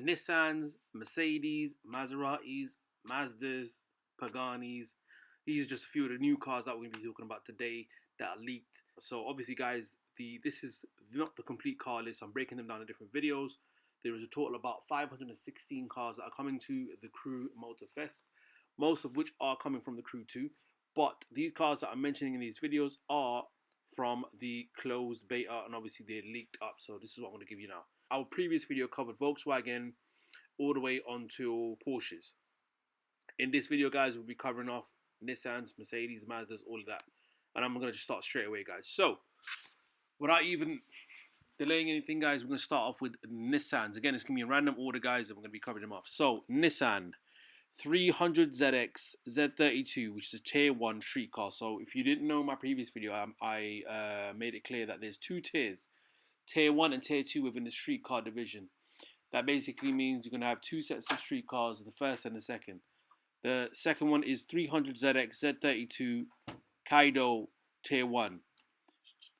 Nissans, Mercedes, Maseratis, Mazdas, Paganis. These are just a few of the new cars that we're going to be talking about today that are leaked. So obviously, guys, this is not the complete car list. I'm breaking them down in different videos. There is a total of about 516 cars that are coming to the Crew Motorfest, most of which are coming from the Crew 2. But these cars that I'm mentioning in these videos are from the closed beta, and obviously they're leaked up. So this is what I'm going to give you now. Our previous video covered Volkswagen all the way onto Porsches. In this video, guys, we'll be covering off Nissans, Mercedes, Mazdas, all of that. And I'm going to just start straight away, guys. So, without even delaying anything, guys, we're going to start off with Nissans. Again, it's going to be in random order, guys, and we're going to be covering them off. So, Nissan 300ZX Z32, which is a Tier 1 street car. So, if you didn't know my previous video, I made it clear that there's two tiers. Tier 1 and Tier 2 within the street car division. That basically means you're going to have two sets of street cars, the first and the second. The second one is 300ZX Z32 Kaido Tier 1.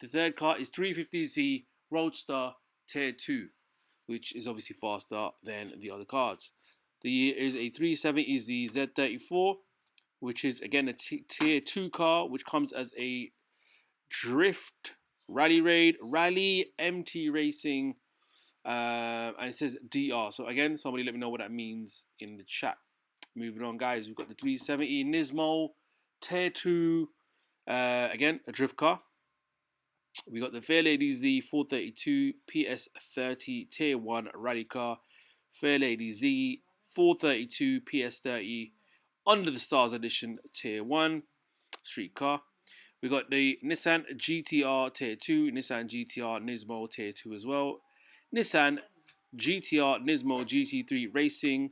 The third car is 350Z Roadster Tier 2, which is obviously faster than the other cars. There is a 370Z Z34, which is again a Tier 2 car, which comes as a drift Rally Raid, Rally MT Racing, and it says DR. So again, somebody let me know what that means in the chat. Moving on, guys, we've got the 370 Nismo Tier 2, again, a drift car. We got the Fairlady Z 432 PS30 Tier 1 rally car. Fairlady Z 432 PS30 Under the Stars Edition Tier 1 street car. We got the Nissan GTR Tier 2, Nissan GTR Nismo Tier 2 as well. Nissan GTR Nismo GT3 Racing.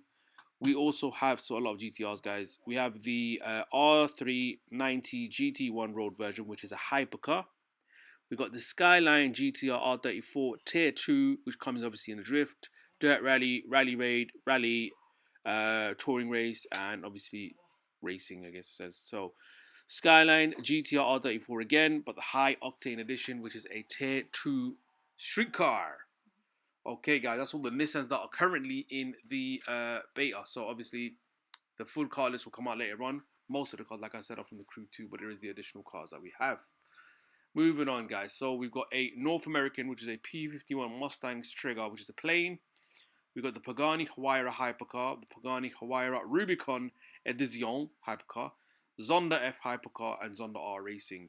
We also have, so a lot of GTRs, guys. We have the R390 GT1 road version, which is a hypercar. We got the Skyline GTR R34 Tier 2, which comes obviously in a drift, dirt rally, rally raid, rally, touring race, and obviously racing, I guess it says. So, Skyline GTR R34 again, but the high octane edition, which is a Tier 2 street car. Okay, guys, that's all the Nissans that are currently in the beta. So obviously, the full car list will come out later on. Most of the cars, like I said, are from the Crew 2, but there is the additional cars that we have. Moving on, guys. So we've got a North American, which is a P51 Mustang Trigger, which is a plane. We've got the Pagani Huayra hypercar, the Pagani Huayra Rubicon Edition hypercar, Zonda F hypercar, and Zonda R Racing,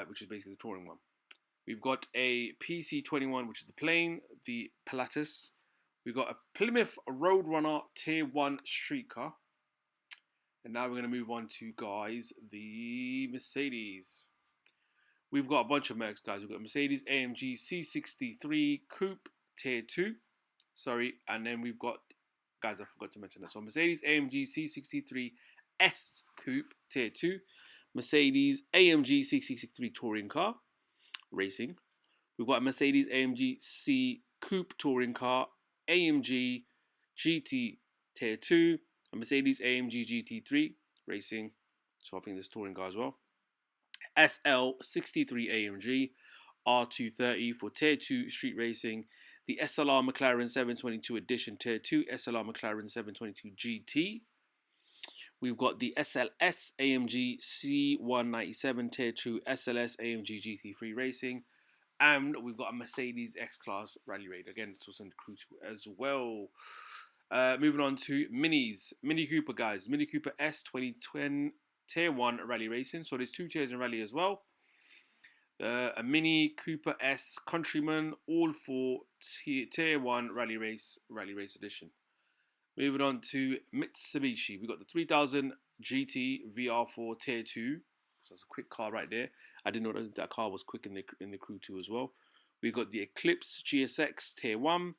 which is basically the touring one. We've got a PC21, which is the plane, the Pilatus. We've got a Plymouth Roadrunner Tier 1 street car. And now we're going to move on to, guys, the Mercedes. We've got a bunch of Mercs, guys. We've got Mercedes AMG C63 Coupe Tier 2. Sorry. And then we've got, guys, I forgot to mention that. So Mercedes AMG C63 S Coupe Tier 2. Mercedes AMG C63 Touring Car Racing. We've got a Mercedes AMG C Coupe Touring Car, AMG GT Tier 2, a Mercedes AMG GT3 Racing. So I think this touring car as well. SL63 AMG R230 for Tier 2 Street Racing. The SLR McLaren 722 Edition Tier 2, SLR McLaren 722 GT. We've got the SLS AMG C197 Tier 2 SLS AMG GT3 Racing. And we've got a Mercedes X-Class Rally Raid. Again, this was in the Crew 2 as well. Moving on to Minis. Mini Cooper, guys. Mini Cooper S 2020 Tier 1 Rally Racing. So there's two tiers in Rally as well. A Mini Cooper S Countryman, all for Tier 1 Rally Race Edition. Moving on to Mitsubishi. We've got the 3000 GT VR4 Tier 2. So that's a quick car right there. I didn't know that car was quick in the Crew 2 as well. We've got the Eclipse GSX Tier 1.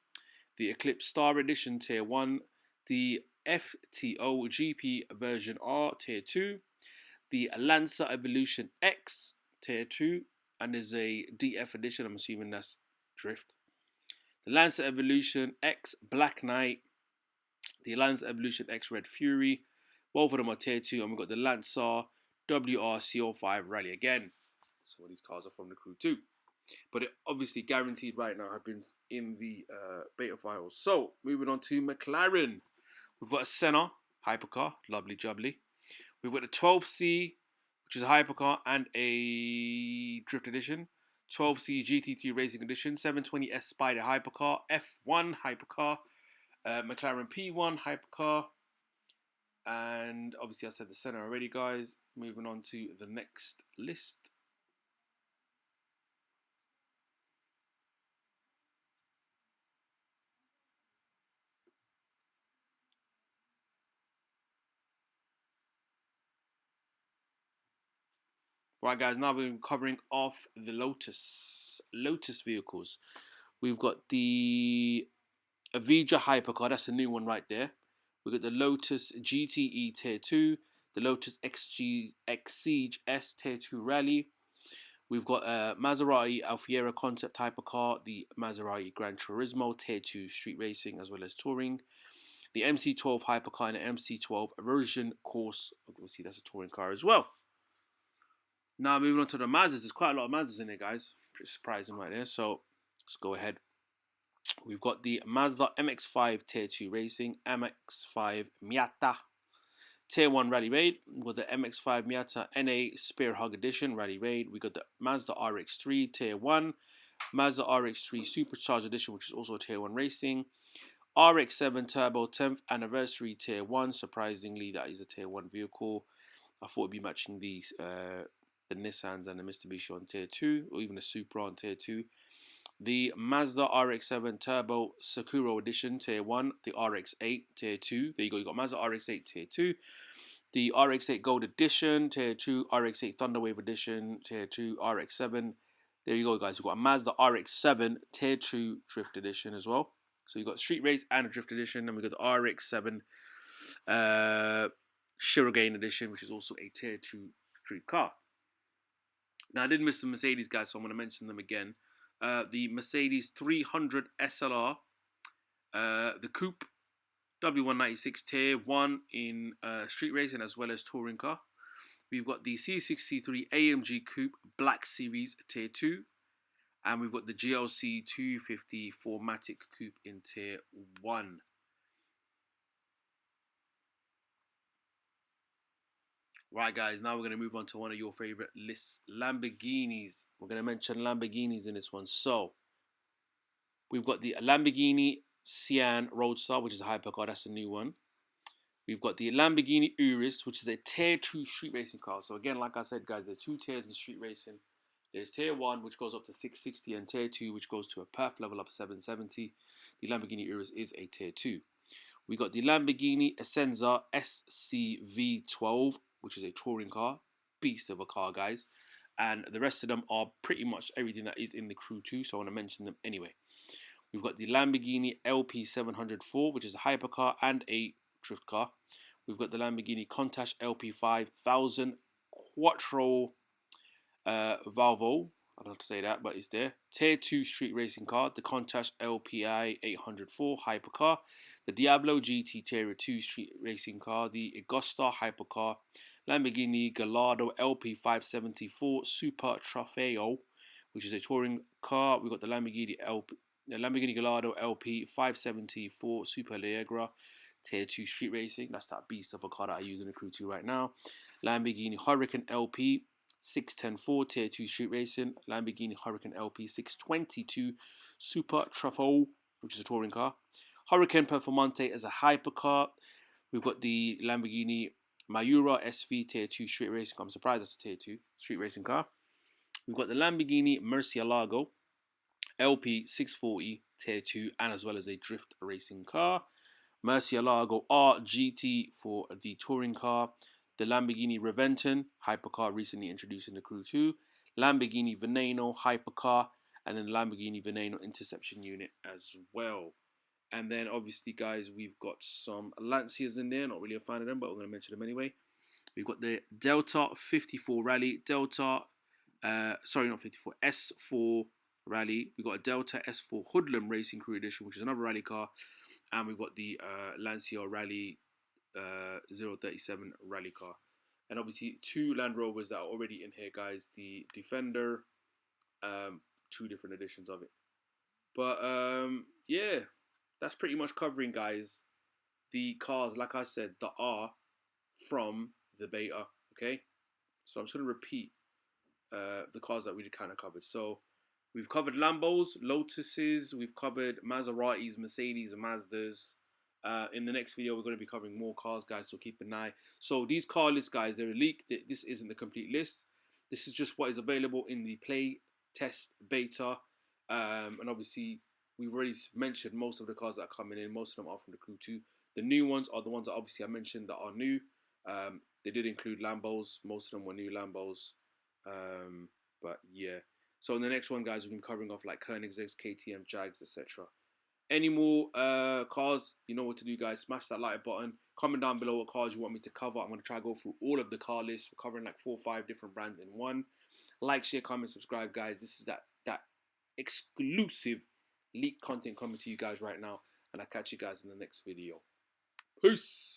The Eclipse Star Edition Tier 1. The FTO GP version R Tier 2. The Lancer Evolution X Tier 2. And there's a DF edition. I'm assuming that's drift. The Lancer Evolution X Black Knight. The Lancer Evolution X Red Fury. Both of them are Tier 2. And we've got the Lancer WRC05 Rally again. So these cars are from the Crew 2. but it obviously guaranteed right now have been in the beta files. So moving on to McLaren, we've got a Senna hypercar, lovely jubbly. We've got a 12C, which is a hypercar and a drift edition. 12C GT3 Racing Edition, 720S Spider hypercar, F1 hypercar, McLaren P1 hypercar, and obviously I said the Senna already, guys. Moving on to the next list. Right, guys, now we're covering off the Lotus vehicles. We've got the Avija hypercar, that's a new one right there. We've got the Lotus GTE Tier 2, the Lotus Exige S Tier 2 Rally. We've got a Maserati Alfiera concept hypercar, the Maserati Gran Turismo Tier 2 street racing as well as touring, the MC12 hypercar and the MC12 version course. Obviously, that's a touring car as well. Now moving on to the Mazdas, there's quite a lot of Mazdas in there, guys. Pretty surprising right there. So let's go ahead. We've got the Mazda MX-5 Tier 2 Racing, MX-5 Miata Tier 1 Rally Raid. We've got the MX-5 Miata NA Spear Hug Edition Rally Raid. We've got the Mazda RX-3 Tier 1, Mazda RX-3 Supercharged Edition, which is also Tier 1 Racing, RX-7 Turbo 10th Anniversary Tier 1. Surprisingly, that is a Tier 1 vehicle. I thought it'd be matching the Nissans and the Mitsubishi on Tier 2, or even the Supra on Tier 2. The Mazda RX-7 Turbo Sakura Edition Tier 1, the RX-8 Tier 2. There you go, you got Mazda RX-8 Tier 2. The RX-8 Gold Edition Tier 2, RX-8 Thunderwave Edition Tier 2, RX-7. There you go, guys. You've got a Mazda RX-7 Tier 2 Drift Edition as well. So you've got Street Race and a Drift Edition, and we've got the RX-7 Shirogane Edition, which is also a Tier 2 street car. Now, I did miss the Mercedes, guys, so I'm going to mention them again. The Mercedes 300 SLR, the Coupe W196 Tier 1 in street racing as well as touring car. We've got the C63 AMG Coupe Black Series Tier 2. And we've got the GLC 250 4MATIC Coupe in Tier 1. Right, guys, now we're going to move on to one of your favorite lists, Lamborghinis. We're going to mention Lamborghinis in this one. So, we've got the Lamborghini Sian Roadster, which is a hypercar. That's a new one. We've got the Lamborghini Urus, which is a Tier 2 street racing car. So, again, like I said, guys, there's two tiers in street racing. There's Tier 1, which goes up to 660, and Tier 2, which goes to a perf level of 770. The Lamborghini Urus is a Tier 2. We got the Lamborghini Essenza SCV12, which is a touring car. Beast of a car, guys. And the rest of them are pretty much everything that is in the Crew 2, so I want to mention them anyway. We've got the Lamborghini LP704, which is a hypercar and a drift car. We've got the Lamborghini Countach LP5000 Quattro Valvo. I don't know how to say that, but it's there. Tier 2 street racing car. The Countach LPI 804 hypercar. The Diablo GT Tier 2 street racing car. The Agusta hypercar. Lamborghini Gallardo LP574 Super Trofeo, which is a touring car. We've got the Lamborghini Gallardo LP574 Super Allegra Tier 2 street racing. That's that beast of a car that I use in the Crew 2 right now. Lamborghini Hurricane LP 610-4 Tier 2 street racing. Lamborghini Hurricane LP 622 Super Trofeo, which is a touring car. Hurricane Performante as a hypercar. We've got the Lamborghini Miura SV Tier 2 street racing car. I'm surprised that's a Tier 2 street racing car. We've got the Lamborghini Murcielago LP640 Tier 2 and as well as a drift racing car. Murcielago RGT for the touring car. The Lamborghini Reventon hypercar recently introduced in the Crew 2. Lamborghini Veneno hypercar. And then the Lamborghini Veneno interception unit as well. And then obviously, guys, we've got some Lancias in there. Not really a fan of them, but we're going to mention them anyway. We've got the Delta 54 Rally. Delta, sorry, not 54, S4 Rally. We've got a Delta S4 Hoodlum Racing Crew Edition, which is another rally car. And we've got the Lancia Rally 037 rally car. And obviously, two Land Rovers that are already in here, guys. The Defender 2 different editions of it. But yeah, that's pretty much covering, guys, the cars, like I said, that are from the beta. Okay, so I'm just gonna repeat the cars that we kind of covered. So we've covered Lambos, Lotuses, we've covered Maseratis, Mercedes, and Mazdas. In the next video, we're going to be covering more cars, guys, so keep an eye. So these car lists, guys, they're a leak. This isn't the complete list. This is just what is available in the play test beta. And obviously, we've already mentioned most of the cars that are coming in. Most of them are from the Crew 2. The new ones are the ones that obviously I mentioned that are new. They did include Lambos. Most of them were new Lambos. But yeah. So in the next one, guys, we're going to be covering off like Koenigseggs, KTM, Jags, etc. Any more cars, you know what to do, guys. Smash that like button. Comment down below what cars you want me to cover. I'm going to try to go through all of the car lists. We're covering like 4 or 5 different brands in one. Like, share, comment, subscribe, guys. This is that exclusive leaked content coming to you guys right now. And I'll catch you guys in the next video. Peace.